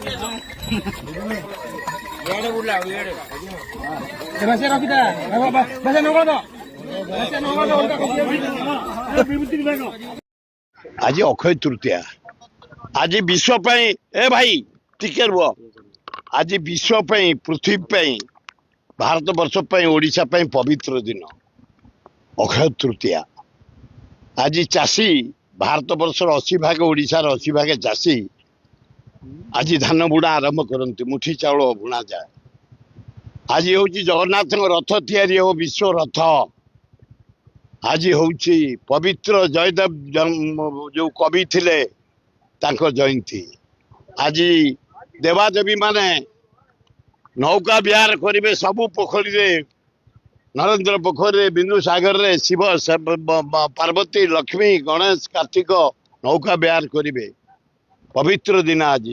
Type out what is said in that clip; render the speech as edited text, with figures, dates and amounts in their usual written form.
आज अक्षय तृतीया आज विश्व ए भाई टिके रुह आज विश्व पृथ्वी भारत वर्ष ओडिशा पवित्र दिन अक्षय तृतीया आज चाषी भारत वर्ष 80 भाग ओडिशार 80 भाग चाषी आज धान बुणा आरंभ करती मुठी चाउल बुणा जाए। आज हूँ जगन्नाथ रथ तैयारी हो विश्व रथ। आज हूँ पवित्र जयदेव जो कवि थिले तांको जयंती। आज देवादेवी माने नौका विहार करेंगे सबू पोखरी रे नरेंद्र पोखरी बिंदु सागर रे शिव पार्वती लक्ष्मी गणेश कार्तिक नौका विहार करेंगे पवित्र दिन आज।